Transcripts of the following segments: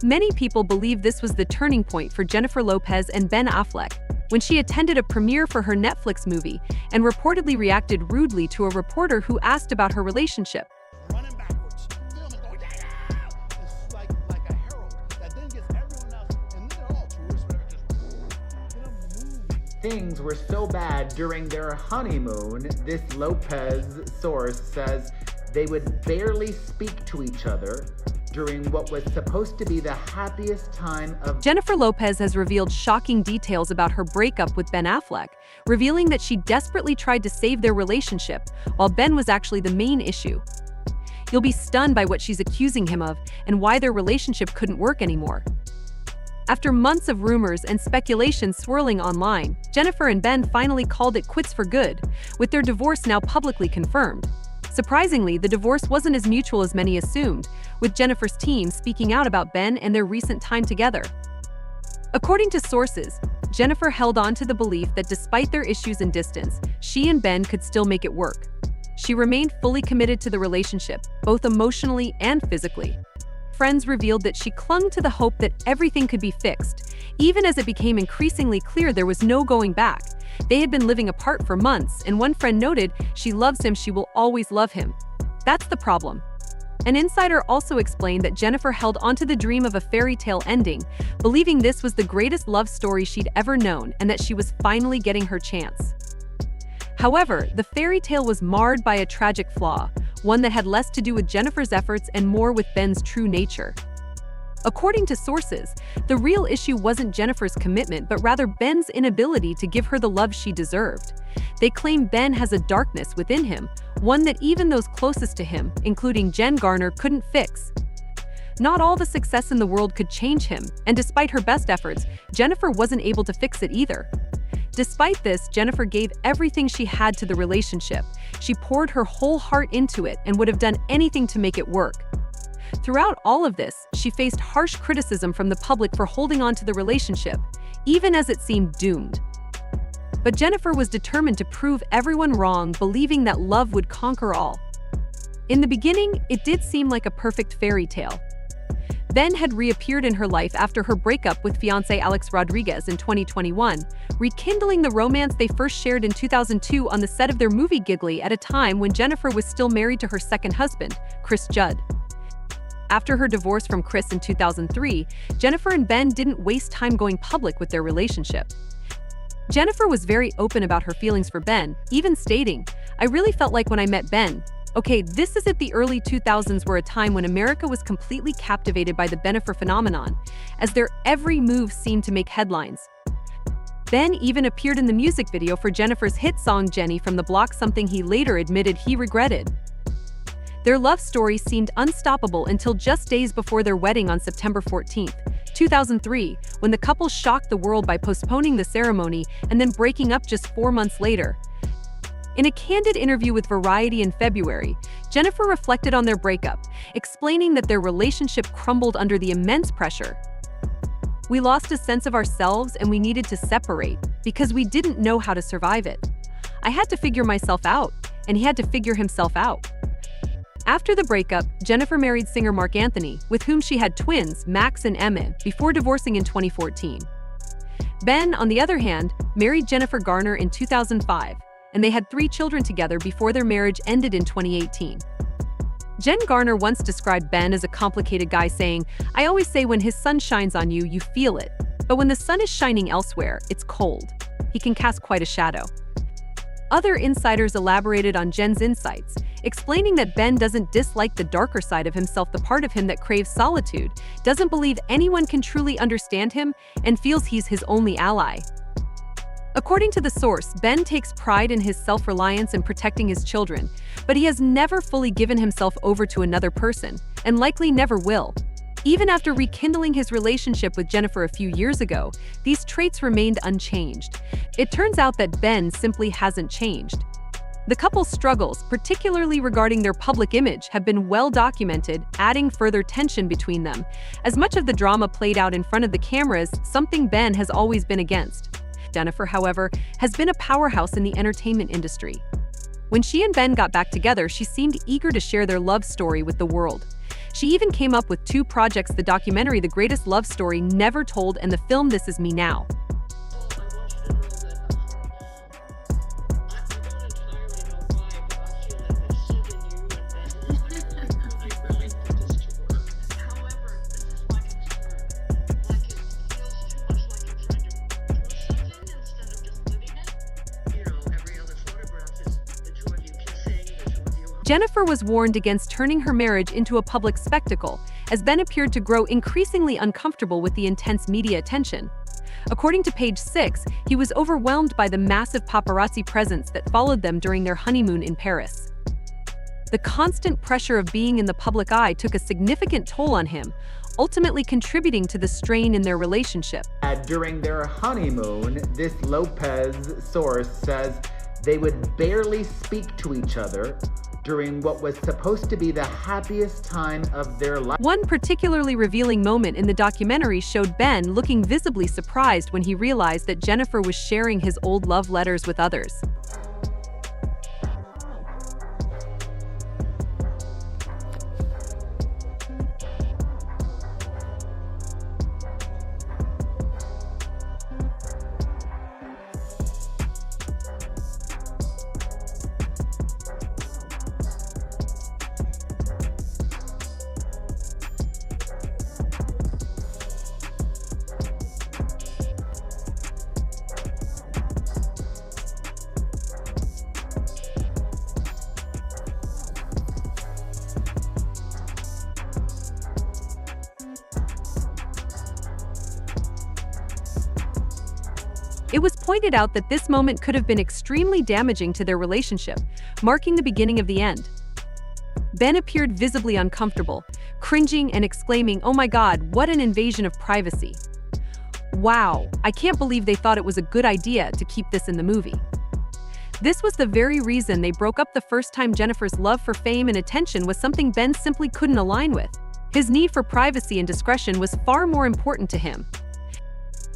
Many people believe this was the turning point for Jennifer Lopez and Ben Affleck when she attended a premiere for her Netflix movie and reportedly reacted rudely to a reporter who asked about her relationship. Running backwards, filming, going, "Yeah!" It's like a herald that then gets everyone else, and then they're all tourists, whatever, just moving. Things were so bad during their honeymoon, this Lopez source says they would barely speak to each other during what was supposed to be the happiest time of. Jennifer Lopez has revealed shocking details about her breakup with Ben Affleck, revealing that she desperately tried to save their relationship, while Ben was actually the main issue. You'll be stunned by what she's accusing him of and why their relationship couldn't work anymore. After months of rumors and speculation swirling online, Jennifer and Ben finally called it quits for good, with their divorce now publicly confirmed. Surprisingly, the divorce wasn't as mutual as many assumed, with Jennifer's team speaking out about Ben and their recent time together. According to sources, Jennifer held on to the belief that despite their issues and distance, she and Ben could still make it work. She remained fully committed to the relationship, both emotionally and physically. Friends revealed that she clung to the hope that everything could be fixed, even as it became increasingly clear there was no going back. They had been living apart for months, and one friend noted, "She loves him, she will always love him." That's the problem. An insider also explained that Jennifer held onto the dream of a fairy tale ending, believing this was the greatest love story she'd ever known and that she was finally getting her chance. However, the fairy tale was marred by a tragic flaw, one that had less to do with Jennifer's efforts and more with Ben's true nature. According to sources, the real issue wasn't Jennifer's commitment, but rather Ben's inability to give her the love she deserved. They claim Ben has a darkness within him, one that even those closest to him, including Jen Garner, couldn't fix. Not all the success in the world could change him, and despite her best efforts, Jennifer wasn't able to fix it either. Despite this, Jennifer gave everything she had to the relationship. She poured her whole heart into it and would have done anything to make it work. Throughout all of this, she faced harsh criticism from the public for holding on to the relationship, even as it seemed doomed. But Jennifer was determined to prove everyone wrong, believing that love would conquer all. In the beginning, it did seem like a perfect fairy tale. Ben had reappeared in her life after her breakup with fiancé Alex Rodriguez in 2021, rekindling the romance they first shared in 2002 on the set of their movie Giggly at a time when Jennifer was still married to her second husband, Chris Judd. After her divorce from Chris in 2003, Jennifer and Ben didn't waste time going public with their relationship. Jennifer was very open about her feelings for Ben, even stating, "I really felt like when I met Ben." Okay, this is at the early 2000s, were a time when America was completely captivated by the BenAffleck phenomenon, as their every move seemed to make headlines. Ben even appeared in the music video for Jennifer's hit song Jenny from the Block, something he later admitted he regretted. Their love story seemed unstoppable until just days before their wedding on September 14, 2003, when the couple shocked the world by postponing the ceremony and then breaking up just 4 months later. In a candid interview with Variety in February, Jennifer reflected on their breakup, explaining that their relationship crumbled under the immense pressure. "We lost a sense of ourselves and we needed to separate because we didn't know how to survive it. I had to figure myself out, and he had to figure himself out." After the breakup, Jennifer married singer Marc Anthony, with whom she had twins, Max and Emma, before divorcing in 2014. Ben, on the other hand, married Jennifer Garner in 2005, and they had 3 children together before their marriage ended in 2018. Jen Garner once described Ben as a complicated guy, saying, "I always say when his sun shines on you, you feel it. But when the sun is shining elsewhere, it's cold. He can cast quite a shadow." Other insiders elaborated on Jen's insights, explaining that Ben doesn't dislike the darker side of himself, the part of him that craves solitude, doesn't believe anyone can truly understand him, and feels he's his only ally. According to the source, Ben takes pride in his self-reliance and protecting his children, but he has never fully given himself over to another person, and likely never will. Even after rekindling his relationship with Jennifer a few years ago, these traits remained unchanged. It turns out that Ben simply hasn't changed. The couple's struggles, particularly regarding their public image, have been well documented, adding further tension between them. As much of the drama played out in front of the cameras, something Ben has always been against. Jennifer, however, has been a powerhouse in the entertainment industry. When she and Ben got back together, she seemed eager to share their love story with the world. She even came up with 2 projects: the documentary The Greatest Love Story Never Told and the film This Is Me Now. Jennifer was warned against turning her marriage into a public spectacle, as Ben appeared to grow increasingly uncomfortable with the intense media attention. According to Page 6, he was overwhelmed by the massive paparazzi presence that followed them during their honeymoon in Paris. The constant pressure of being in the public eye took a significant toll on him, ultimately contributing to the strain in their relationship. During their honeymoon, this Lopez source says they would barely speak to each other during what was supposed to be the happiest time of their life. One particularly revealing moment in the documentary showed Ben looking visibly surprised when he realized that Jennifer was sharing his old love letters with others. It was pointed out that this moment could have been extremely damaging to their relationship, marking the beginning of the end. Ben appeared visibly uncomfortable, cringing and exclaiming, "Oh my God, what an invasion of privacy. Wow, I can't believe they thought it was a good idea to keep this in the movie." This was the very reason they broke up the first time. Jennifer's love for fame and attention was something Ben simply couldn't align with. His need for privacy and discretion was far more important to him.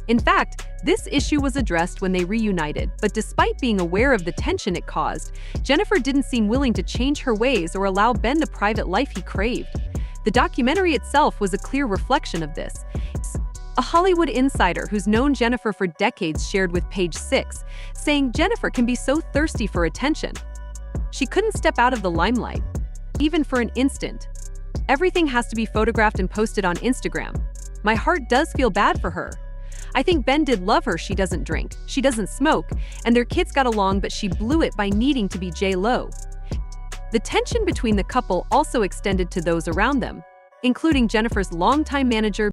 In fact, this issue was addressed when they reunited, but despite being aware of the tension it caused, Jennifer didn't seem willing to change her ways or allow Ben the private life he craved. The documentary itself was a clear reflection of this. A Hollywood insider who's known Jennifer for decades shared with Page 6, saying Jennifer can be so thirsty for attention. She couldn't step out of the limelight, even for an instant. Everything has to be photographed and posted on Instagram. My heart does feel bad for her. I think Ben did love her. She doesn't drink, she doesn't smoke, and their kids got along, but she blew it by needing to be J-Lo. The tension between the couple also extended to those around them, including Jennifer's longtime manager